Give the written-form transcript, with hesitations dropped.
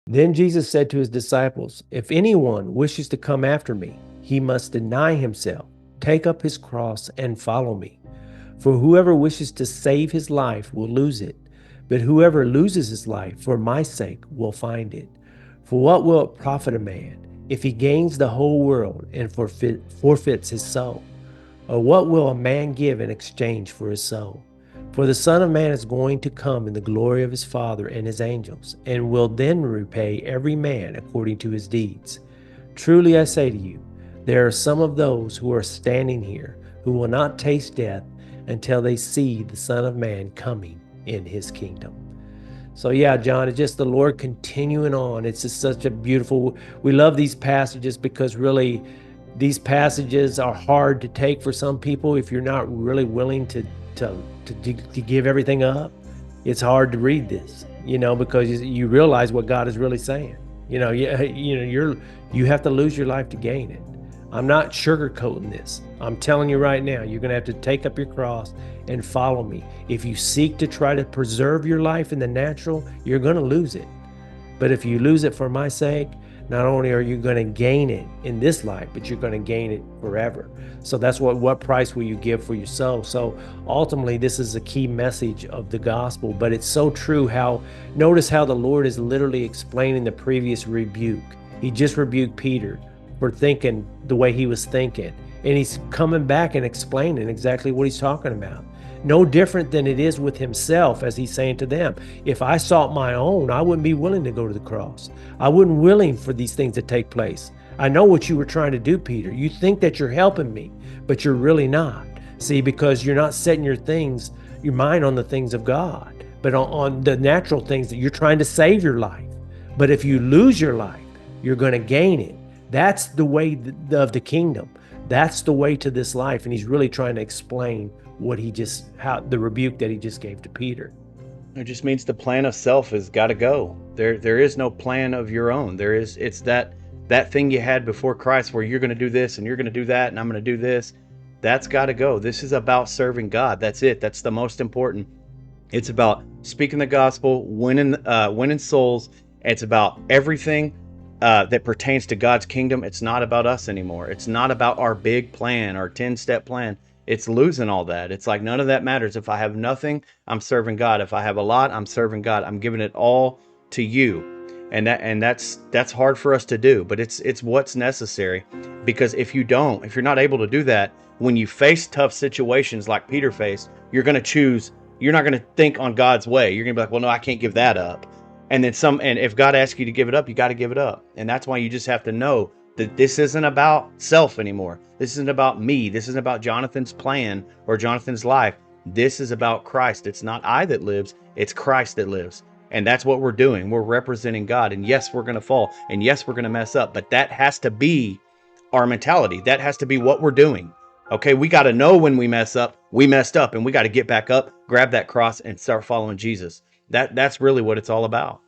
Then Jesus said to his disciples, "If anyone wishes to come after me, he must deny himself, take up his cross, and follow me. For whoever wishes to save his life will lose it, but whoever loses his life for my sake will find it. For what will it profit a man if he gains the whole world and forfeits his soul? Or what will a man give in exchange for his soul? For the Son of Man is going to come in the glory of his Father and his angels, and will then repay every man according to his deeds. Truly I say to you, there are some of those who are standing here who will not taste death until they see the Son of Man coming in his kingdom." So yeah, John, it's just the Lord continuing on. It's just such a beautiful, we love these passages because really these passages are hard to take for some people if you're not really willing to give everything up. It's hard to read this, because you realize what God is really saying. You have to lose your life to gain it. I'm not sugarcoating this. I'm telling you right now, you're going to have to take up your cross and follow me. If you seek to try to preserve your life in the natural, you're going to lose it. But if you lose it for my sake, not only are you going to gain it in this life, but you're going to gain it forever. So that's what price will you give for your soul? So ultimately, this is a key message of the gospel, but it's so true notice how the Lord is literally explaining the previous rebuke. He just rebuked Peter for thinking the way he was thinking. And he's coming back and explaining exactly what he's talking about. No different than it is with himself, as he's saying to them. If I sought my own, I wouldn't be willing to go to the cross. I wouldn't willing for these things to take place. I know what you were trying to do, Peter. You think that you're helping me, but you're really not. See, because you're not setting your mind on the things of God, but on the natural things that you're trying to save your life. But if you lose your life, you're going to gain it. That's the way of the kingdom. That's the way to this life. And he's really trying to explain how the rebuke that he just gave to Peter. It just means the plan of self has got to go. There is no plan of your own. It's that thing you had before Christ where you're going to do this and you're going to do that and I'm going to do this. That's got to go. This is about serving God. That's it. That's the most important. It's about speaking the gospel, winning souls. It's about everything that pertains to God's kingdom. It's not about us anymore. It's not about our big plan, our 10-step plan. It's losing all that. It's like none of that matters. If I have nothing, I'm serving God. If I have a lot, I'm serving God. I'm giving it all to you. And that's hard for us to do, but it's what's necessary. Because if you're not able to do that, when you face tough situations like Peter faced, you're not going to think on God's way. You're going to be like, well, no, I can't give that up. And if God asks you to give it up, you got to give it up. And that's why you just have to know that this isn't about self anymore. This isn't about me. This isn't about Jonathan's plan or Jonathan's life. This is about Christ. It's not I that lives, it's Christ that lives. And that's what we're doing. We're representing God. And yes, we're going to fall. And yes, we're going to mess up. But that has to be our mentality. That has to be what we're doing. Okay, we got to know when we mess up, we messed up, and we got to get back up, grab that cross, and start following Jesus. That's really what it's all about.